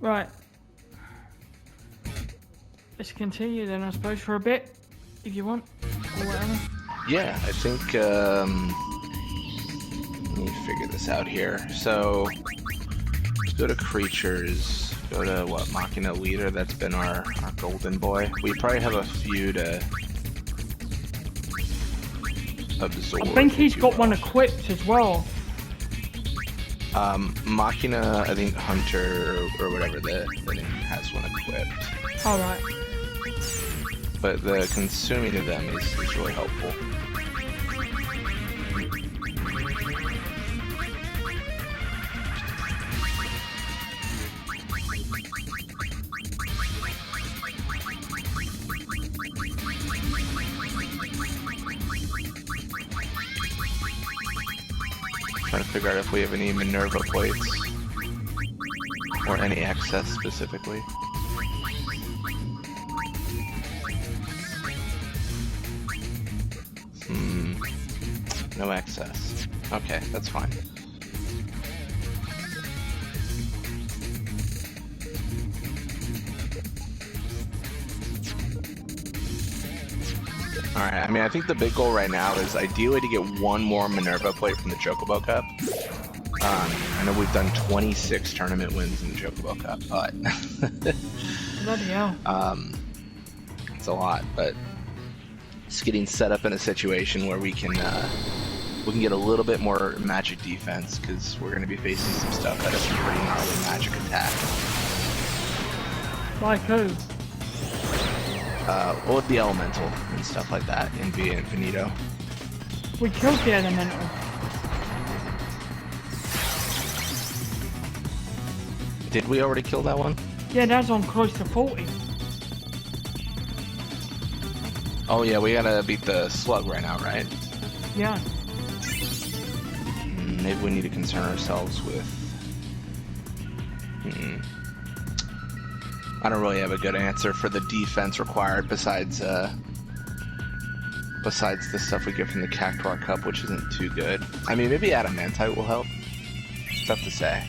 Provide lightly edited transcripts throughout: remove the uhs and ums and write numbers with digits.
Right. Let's continue then, I suppose, for a bit, if you want, or whatever. Yeah, I think, let me figure this out here. So, let's go to creatures, go to, what, Machina Leader, that's been our golden boy. We probably have a few to absorb. I think he's got one equipped as well. Machina, I think Hunter, or whatever the name, has one equipped. Alright. But the consuming of them is really helpful. Trying to figure out if we have any Minerva plates or any excess specifically. No excess. Okay, that's fine. Alright, I mean, I think the big goal right now is ideally to get one more Minerva plate from the Chocobo Cup. I know we've done 26 tournament wins in the Chocobo Cup, but... Bloody hell. It's a lot, but it's getting set up in a situation where we can get a little bit more magic defense, because we're going to be facing some stuff that has some pretty gnarly magic attack. Like who? Well, the elemental and stuff like that in via infinito. We killed the elemental. Did we already kill that one? Yeah, that's on close to 40. Oh yeah, we gotta beat the slug right now, right? Yeah. Maybe we need to concern ourselves with... I don't really have a good answer for the defense required besides the stuff we get from the Cactuar Cup, which isn't too good. I mean, maybe Adamantite will help. Tough to say.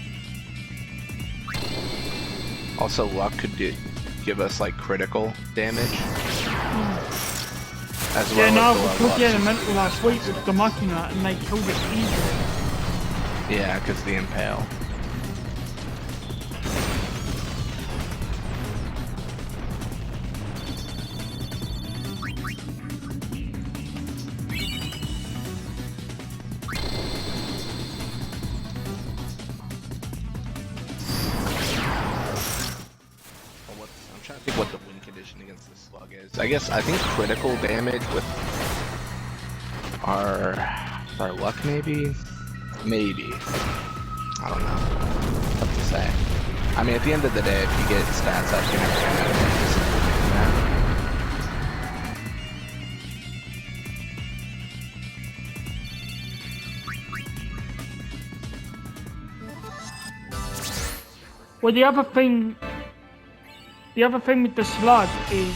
Also, luck could give us like critical damage. As well. Yeah, no, as we killed the elemental last week with the Machina and they killed it easily. Yeah, because the Impale. I'm trying to think what the win condition against this slug is. I think critical damage with our luck maybe? Maybe. I don't know. Tough to say. I mean, at the end of the day, if you get stats up, you're never gonna have Well, the other thing with the slug is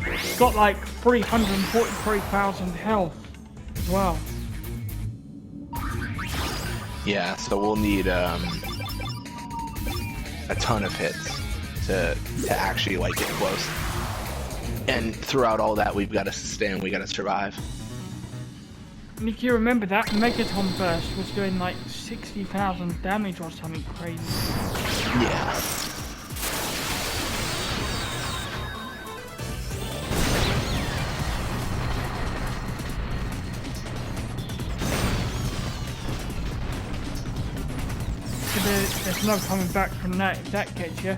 it's got like 343,000 health as well. Yeah, so we'll need a ton of hits to actually like get close. And throughout all that, we've got to sustain, we got to survive. And if you remember, that Megaton burst was doing like 60,000 damage or something crazy. Yeah. So there's no coming back from that if that gets you.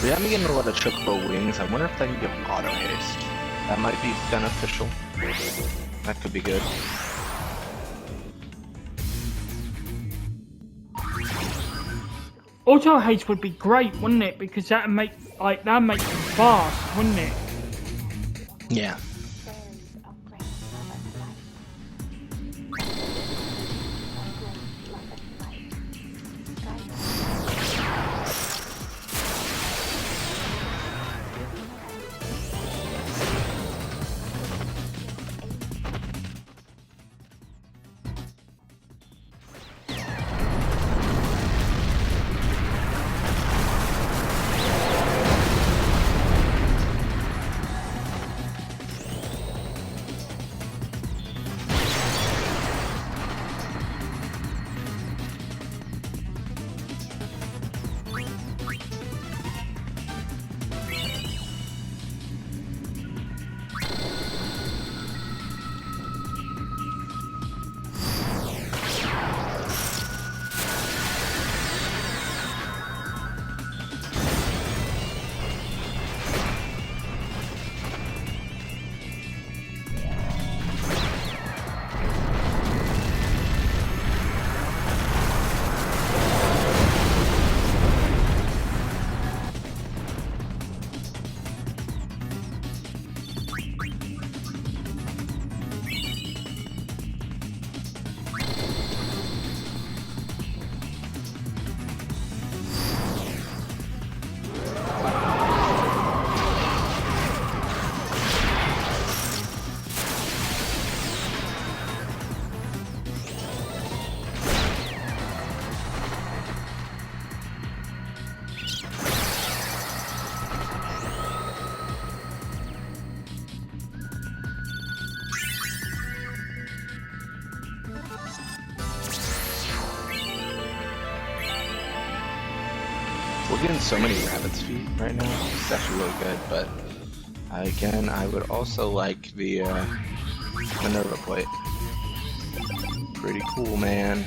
We haven't getting a lot of chocobo wings. I wonder if they can give auto haste. That might be beneficial. That could be good. Auto haste would be great, wouldn't it? Because that'd make them fast, wouldn't it? Yeah. We're getting so many rabbit's feet right now. It's actually really good, but again, I would also like the Minerva plate. Pretty cool, man.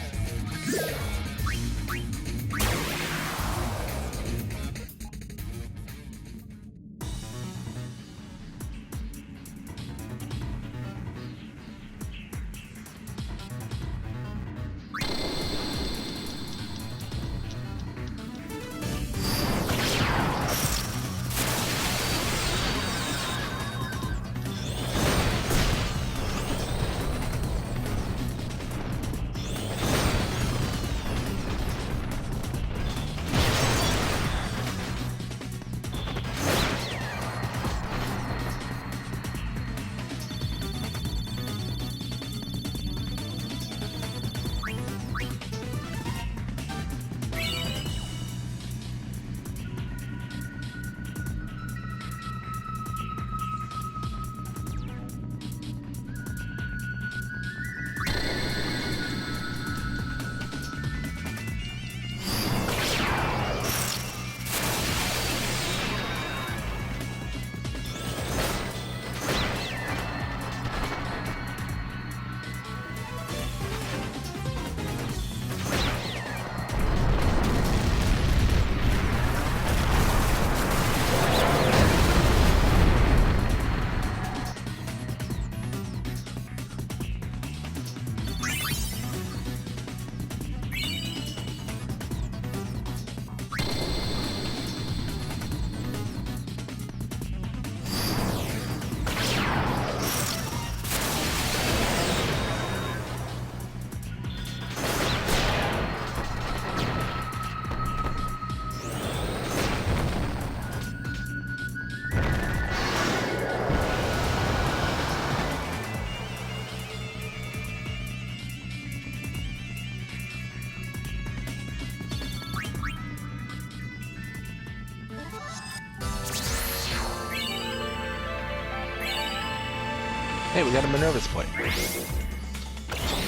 Hey, we got a Minerva's plate.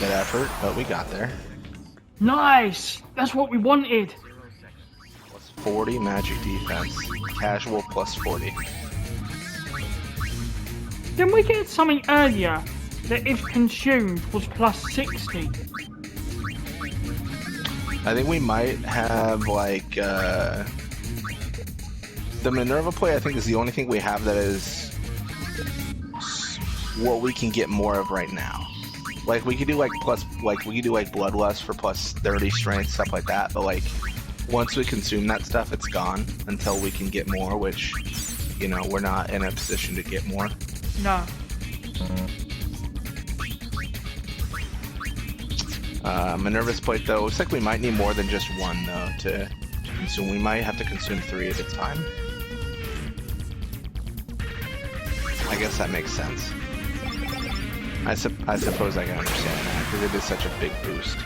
Good effort, but we got there. Nice! That's what we wanted! Plus 40 magic defense. Casual plus 40. Didn't we get something earlier that if consumed was plus 60? I think we might have like The Minerva play, I think, is the only thing we have that is what we can get more of right now. Like, we could do, like, Bloodlust for plus 30 strength, stuff like that, but, like, once we consume that stuff, it's gone until we can get more, which, you know, we're not in a position to get more. No. Minerva's plate, though, looks like we might need more than just one, though, to consume. We might have to consume 3 at a time. I guess that makes sense. I suppose I can understand that, because it is such a big boost.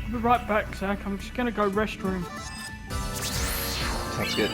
I'll be right back, Zach. I'm just gonna go restroom. Sounds good.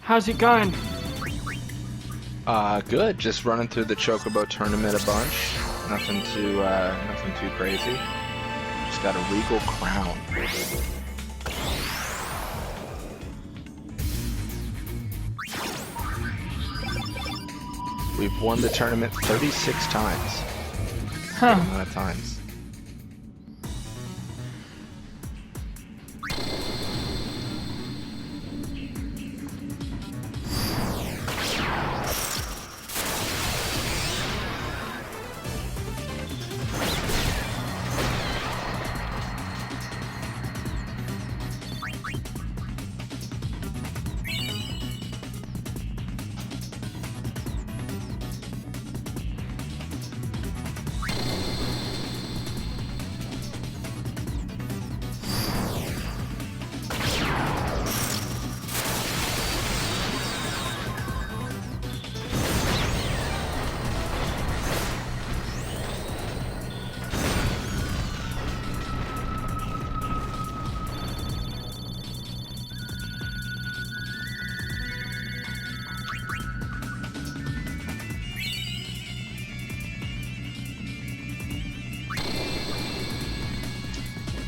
How's it going? Good. Just running through the Chocobo tournament a bunch. Nothing too crazy. Just got a regal crown. We've won the tournament 36 times. Huh. A lot of times.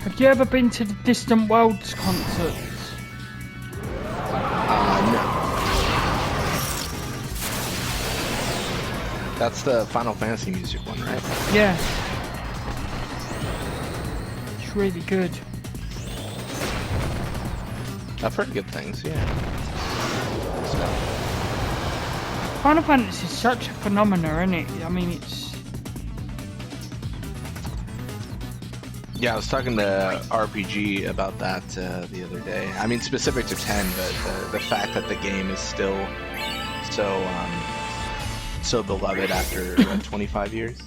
Have you ever been to the Distant Worlds concerts? No. That's the Final Fantasy music one, right? Yeah. It's really good. I've heard good things, yeah. So, Final Fantasy is such a phenomenon, isn't it? I mean, it's... yeah, I was talking to RPG about that the other day. I mean, specific to 10, but the fact that the game is still so beloved after 25 years,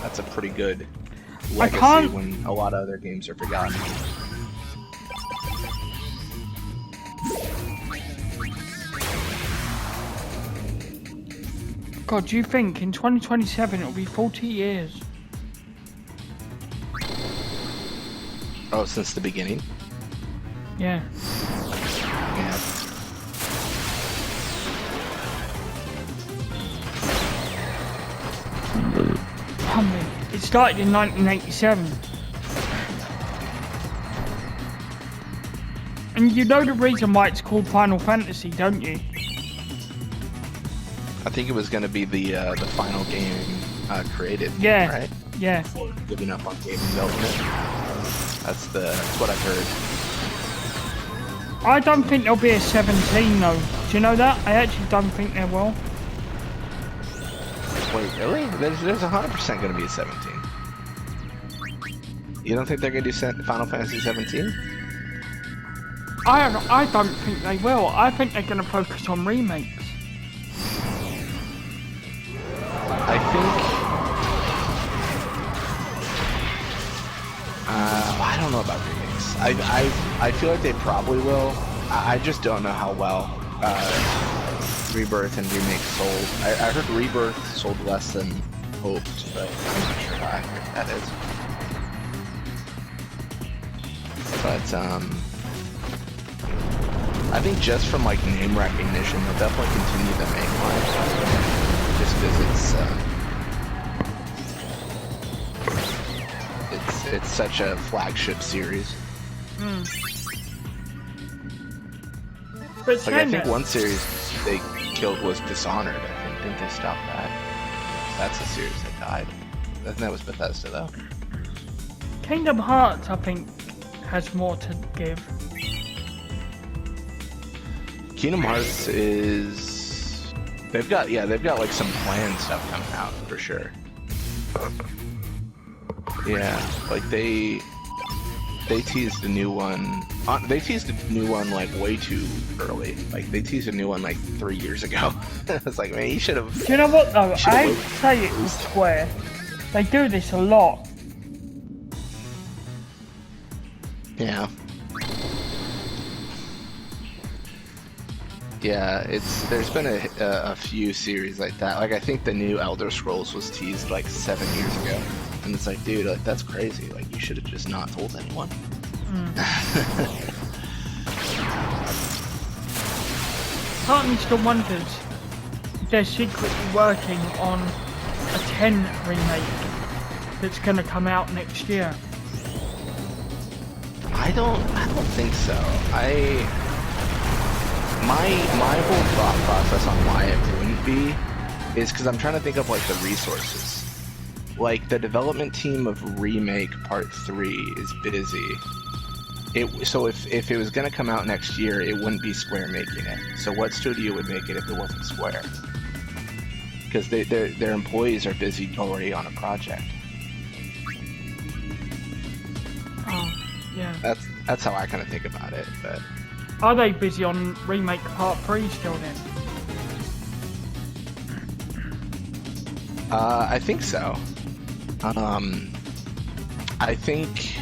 that's a pretty good legacy when a lot of other games are forgotten. God, do you think in 2027 it'll be 40 years? Oh, since the beginning? Yeah. Yeah. It started in 1987. And you know the reason why it's called Final Fantasy, don't you? I think it was going to be the final game created, Yeah. right? Yeah. Before giving up on game development. That's what I've heard. I don't think there'll be a 17 though. Do you know that? I actually don't think there will. Wait, really? There's 100% going to be a 17. You don't think they're going to do Final Fantasy 17? I don't think they will. I think they're going to focus on remakes. I think... I don't know about remakes. I feel like they probably will. I just don't know how well Rebirth and Remake sold. I heard Rebirth sold less than hoped, but I'm not sure how accurate that is. But I think just from like name recognition, they'll definitely continue the main line, just because it's such a flagship series. But like I think one series they killed was Dishonored. I think didn't they stop that? That's a series that died. I think that was Bethesda though. Kingdom Hearts, I think, has more to give. Kingdom Hearts is they've got like some planned stuff coming out for sure. Yeah, like they teased a new one. They teased a new one like way too early. Like they teased a new one like 3 years ago. It's like, man, you should have. Do you know what though? I say it was Square. They do this a lot. Yeah. Yeah, there's been a few series like that. Like I think the new Elder Scrolls was teased like 7 years ago, and it's like, dude, like that's crazy. Like you should have just not told anyone. part of me still wonders if they're secretly working on a 10 remake that's gonna come out next year. I don't think so. My whole thought process on why it wouldn't be is because I'm trying to think of like the resources. Like the development team of Remake Part 3 is busy. So if it was gonna come out next year, it wouldn't be Square making it. So what studio would make it if it wasn't Square? Because their employees are busy already on a project. Oh, yeah. That's how I kind of think about it. But Are they busy on Remake Part 3 still then? I think so. I think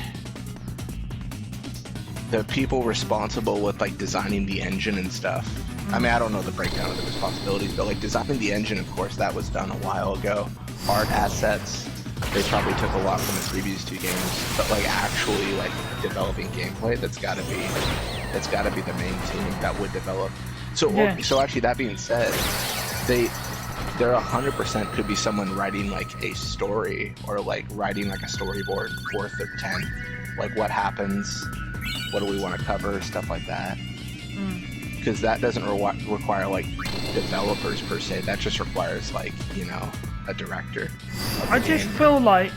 the people responsible with like designing the engine and stuff. I mean, I don't know the breakdown of the responsibilities, but like designing the engine, of course, that was done a while ago. Art assets, they probably took a lot from the previous two games, but like actually like developing gameplay, that's got to be the main team that would develop. So Yeah. so actually, that being said, there 100% could be someone writing like a story or like writing like a storyboard for 10, like what happens, what do we want to cover, stuff like that. Because that doesn't require like developers per se. That just requires like, you know, a director. I just feel like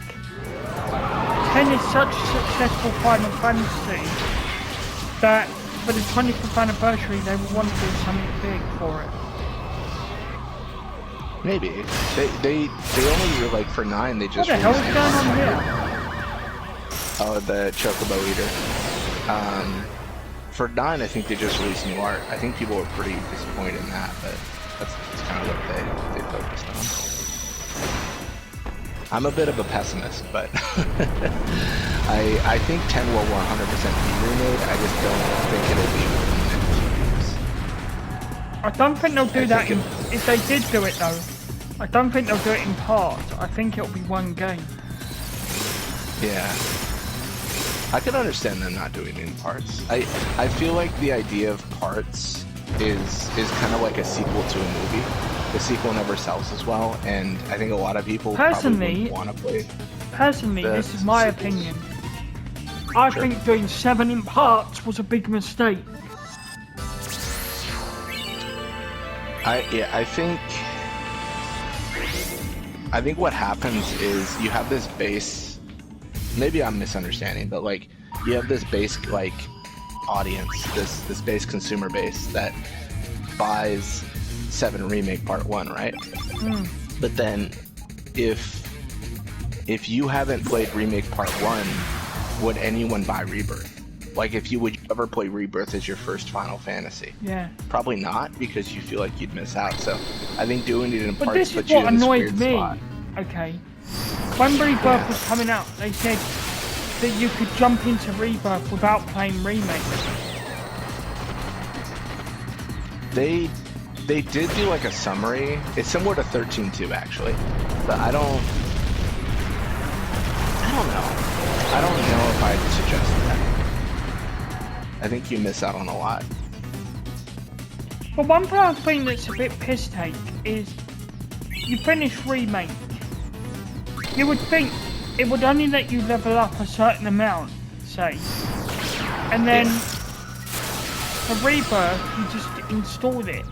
10 is such a successful Final Fantasy that for the 25th anniversary they will want to do something big for it. Maybe they only were like for 9. They just What the hell is released going on new here? art. Oh, the Chocobo Eater. For 9, I think they just released new art. I think people were pretty disappointed in that, but that's kind of what they focused on. I'm a bit of a pessimist, but I think 10 will 100% be remade. I just don't think it'll be within the next 2 years. I don't think they'll do that if they did do it though. I don't think they'll do it in parts. I think it'll be one game. Yeah. I can understand them not doing it in parts. I feel like the idea of parts is kind of like a sequel to a movie. The sequel never sells as well, and I think a lot of people probably wouldn't want to play. Personally, this is my opinion. I think doing 7 in parts was a big mistake. I think what happens is you have this base. Maybe I'm misunderstanding, but like you have this base like audience, this base consumer base that buys 7 Remake Part 1, right? But then if you haven't played Remake Part 1, would anyone buy Rebirth? Like if you would ever play Rebirth as your first Final Fantasy? Yeah. Probably not, because you feel like you'd miss out. So I think doing it in parts But this is puts you what in this annoyed weird me. spot. Okay. When Rebirth was coming out, they said that you could jump into Rebirth without playing Remake. They did do like a summary. It's similar to 13.2 actually, but I don't know. I don't know if I'd suggest that. I think you miss out on a lot. But one part thing that's a bit piss take is you finish Remake. You would think it would only let you level up a certain amount, say. And then for Rebirth, you just install it.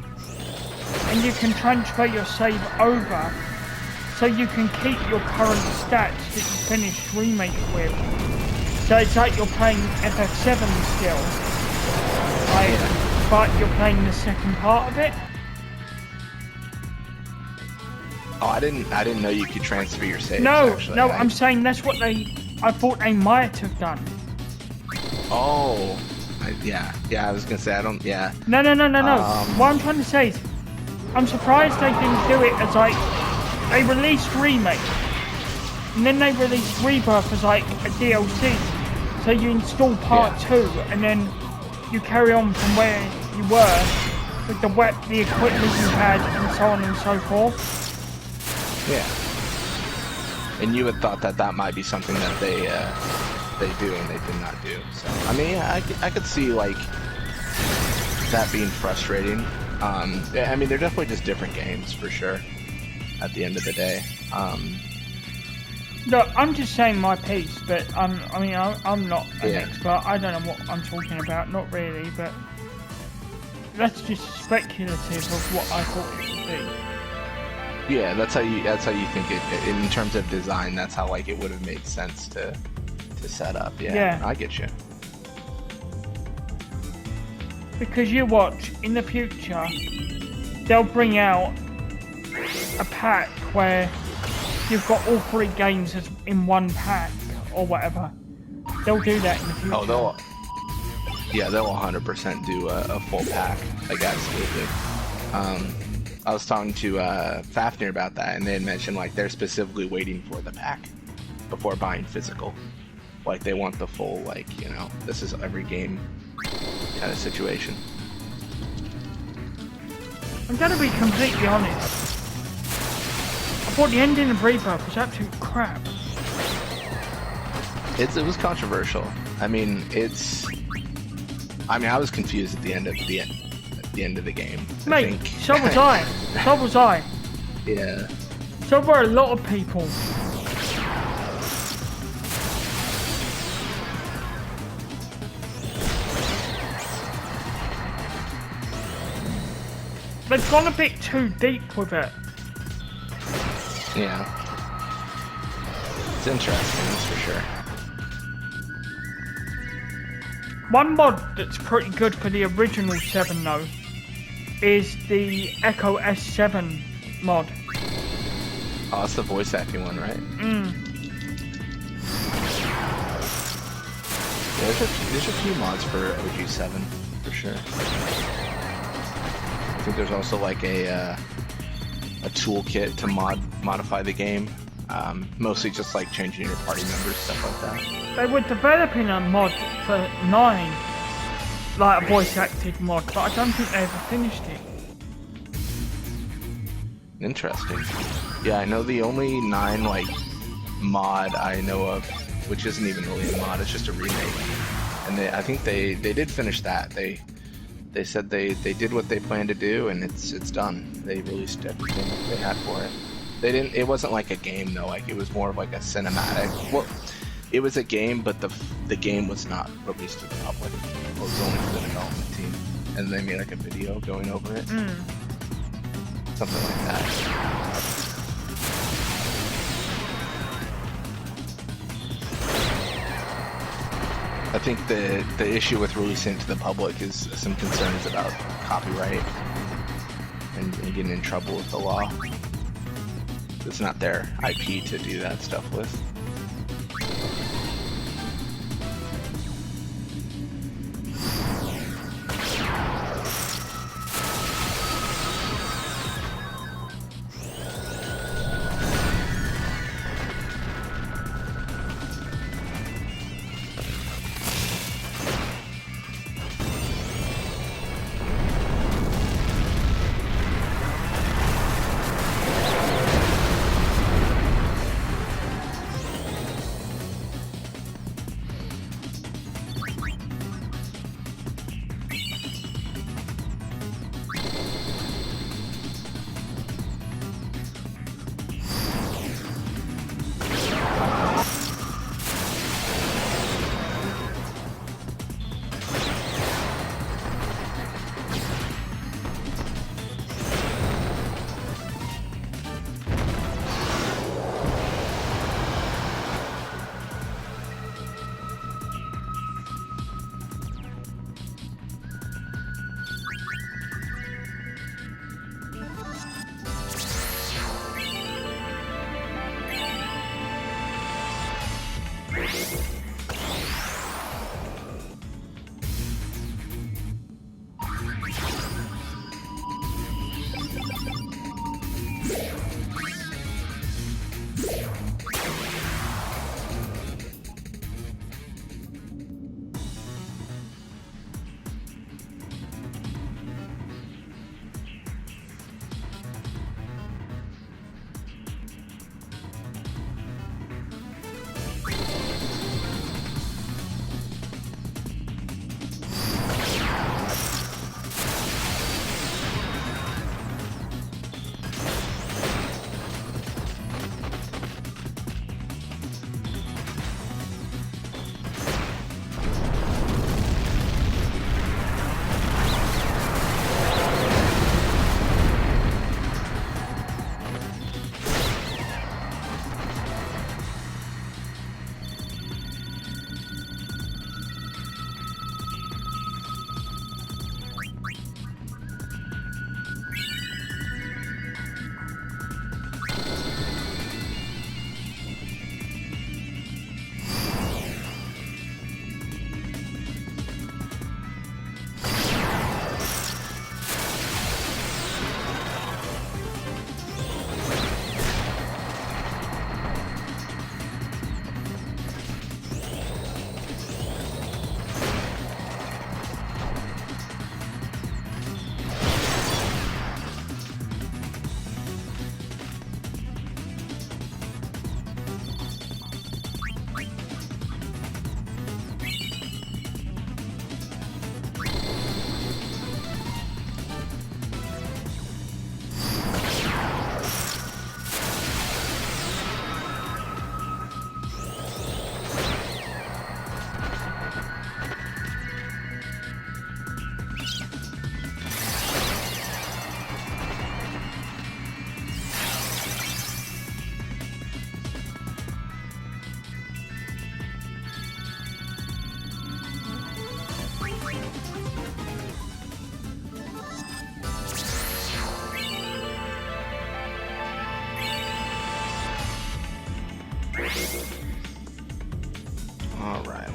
And you can transfer your save over so you can keep your current stats that you finished Remake with. So it's like you're playing FF7 still. Like, but you're playing the second part of it. Oh, I didn't know you could transfer your saves. No, actually. no, I'm saying that's what I thought they might have done. Oh, yeah, I was gonna say I don't. Yeah. No. What I'm trying to say is, I'm surprised they didn't do it as like they released Remake, and then they released Rebirth as like a DLC. So you install Part 2, and then you carry on from where you were with the equipment you had, and so on and so forth. Yeah. And you had thought that might be something that they do, and they did not do. So I mean, yeah, I could see like that being frustrating. I mean, they're definitely just different games for sure. At the end of the day, Look, I'm just saying my piece, but I mean, I'm not an Yeah. expert. I don't know what I'm talking about, not really, but that's just speculative of what I thought it would be. yeah, that's how you think it in terms of design. That's how like it would have made sense to set up. Yeah, Yeah. I get you. Because you watch, in the future, they'll bring out a pack where you've got all 3 games as in one pack, or whatever. They'll do that in the future. Oh, they'll 100% do a full pack. Like absolutely. I was talking to Fafnir about that, and they had mentioned like they're specifically waiting for the pack before buying physical. Like they want the full, like, you know, this is every game kind of situation. I'm gonna be completely honest. I thought the ending of Rebirth was absolute crap. It was controversial. I mean, I was confused at the end of the game. Mate, so was I. So was I. Yeah. So were a lot of people. They've gone a bit too deep with it. Yeah. It's interesting, that's for sure. One mod that's pretty good for the original 7 though is the Echo S7 mod. Oh, that's the voice acting one, right? Yeah, there's a few mods for OG7 for sure. I think there's also like a toolkit to modify the game. Mostly just like changing your party members, stuff like that. They were developing a mod for 9, like a voice acted mod, but I don't think they ever finished it. Interesting. Yeah, I know the only 9 like mod I know of, which isn't even really a mod, it's just a remake. And I think they did finish that. They said they did what they planned to do, and it's done. They released everything they had for it. It wasn't like a game though, like it was more of like a cinematic. Well, it was a game, but the game was not released to the public. It was only for the development team, and they made like a video going over it. Something like that. I think the issue with releasing it to the public is some concerns about copyright and getting in trouble with the law. It's not their IP to do that stuff with.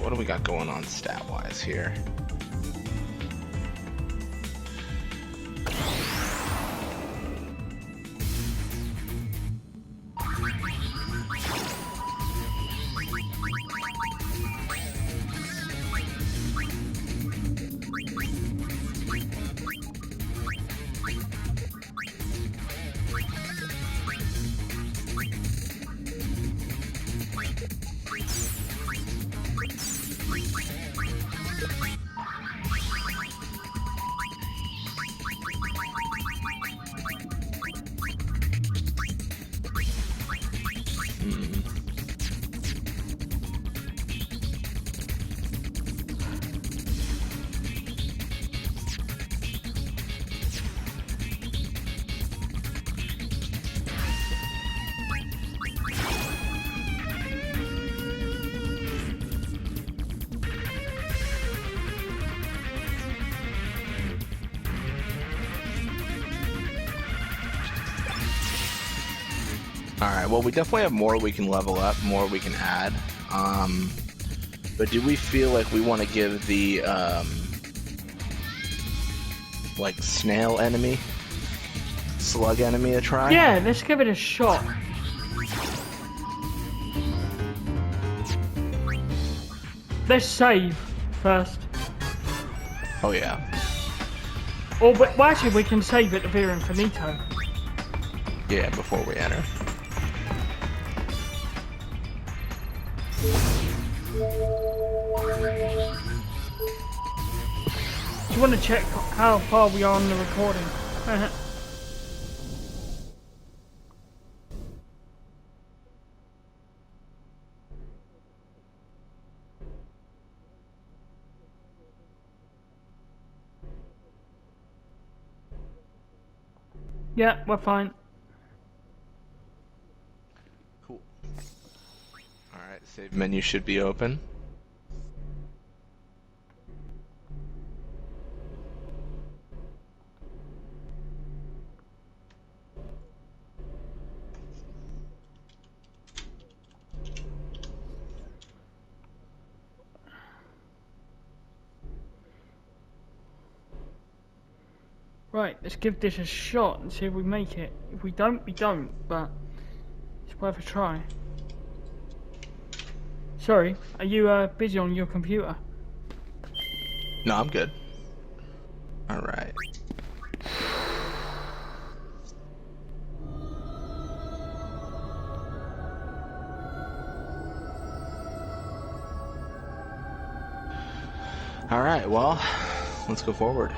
what do we got going on stat-wise here? Alright, well we definitely have more we can level up, more we can add. But do we feel like we want to give the, like, snail enemy, slug enemy a try? Yeah, let's give it a shot. Let's save first. Oh yeah. Or, well, actually, we can save it to Via Infinito. Yeah, before we enter. Do you want to check how far we are on the recording? Yeah, we're fine. Cool. Alright, save menu should be open. Right, let's give this a shot and see if we make it. If we don't, we don't, but it's worth a try. Sorry, are you busy on your computer? No, I'm good. Alright. Alright, well, let's go forward.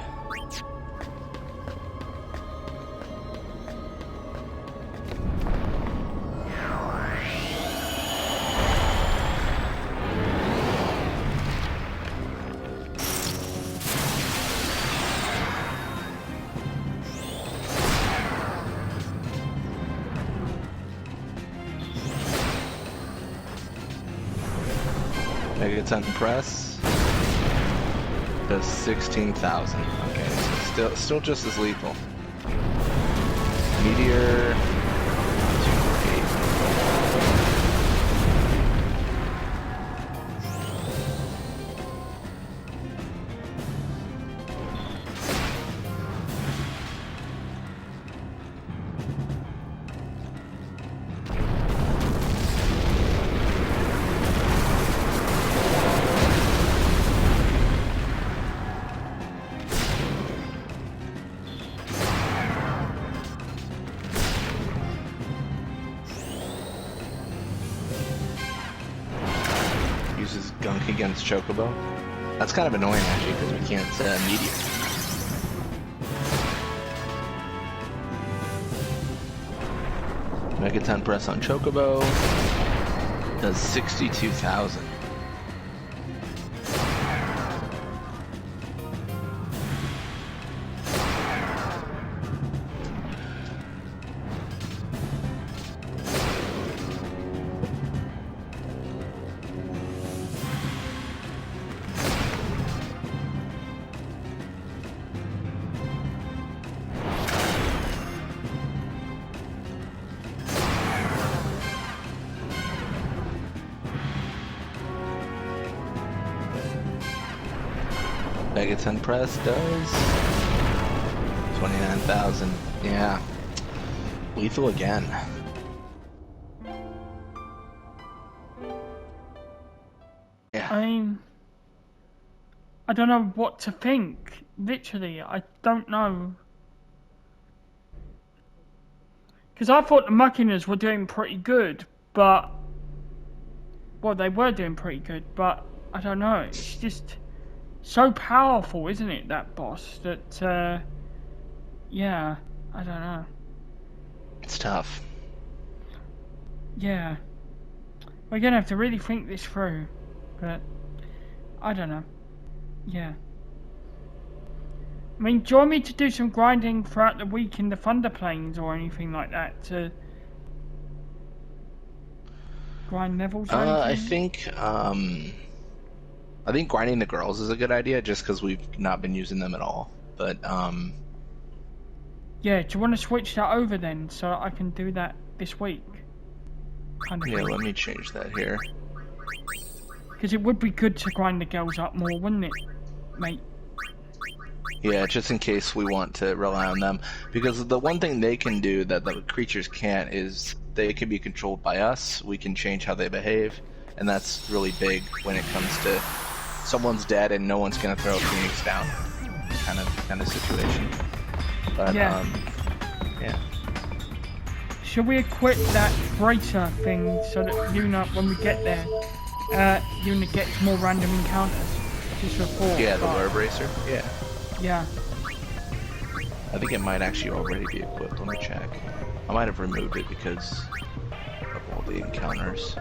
Megaton press does 16,000. Okay, so still just as lethal. Meteor 248. Uses gunk against Chocobo. That's kind of annoying actually because we can't meteor. Megaton press on Chocobo does 62,000. Megaton Press does 29,000. Yeah. Lethal again. Yeah. I mean, I don't know what to think. Literally, I don't know. Because I thought the Machiners were doing pretty good, but... Well, they were doing pretty good, but I don't know. It's just so powerful, isn't it, that boss, that, yeah, I don't know. It's tough. Yeah. We're gonna have to really think this through, but I don't know. Yeah. I mean, do you want me to do some grinding throughout the week in the Thunder Plains or anything like that to grind levels or anything? I think grinding the girls is a good idea, just because we've not been using them at all. But yeah, do you want to switch that over then, so I can do that this week? yeah, let me change that here. Because it would be good to grind the girls up more, wouldn't it, mate? Yeah, just in case we want to rely on them. Because the one thing they can do that the creatures can't is they can be controlled by us. We can change how they behave. And that's really big when it comes to someone's dead and no one's going to throw a Phoenix down kind of situation. But, yeah. Yeah. Should we equip that bracer thing so that Yuna, when we get there, Yuna gets more random encounters? Just for 4. Yeah, the lure bracer? Yeah. Yeah. I think it might actually already be equipped. Let me check. I might have removed it because of all the encounters.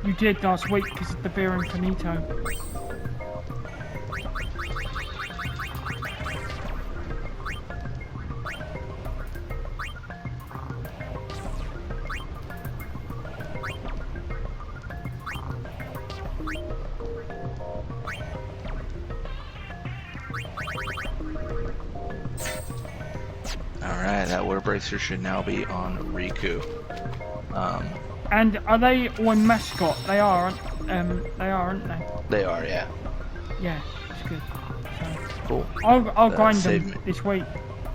You did last week because of the beer infinito. Alright, that water bracer should now be on Riku. And are they on mascot? They are, aren't they? They are, yeah. Yeah, that's good. So, Cool. I'll grind them me. this week.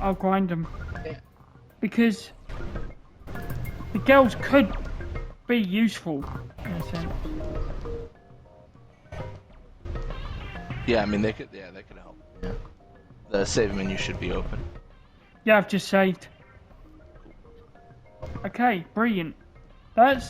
I'll grind them. Yeah. Because the girls could be useful, in a sense. Yeah, I mean, they could help. Yeah. The save menu should be open. Yeah, I've just saved. Okay, brilliant. That's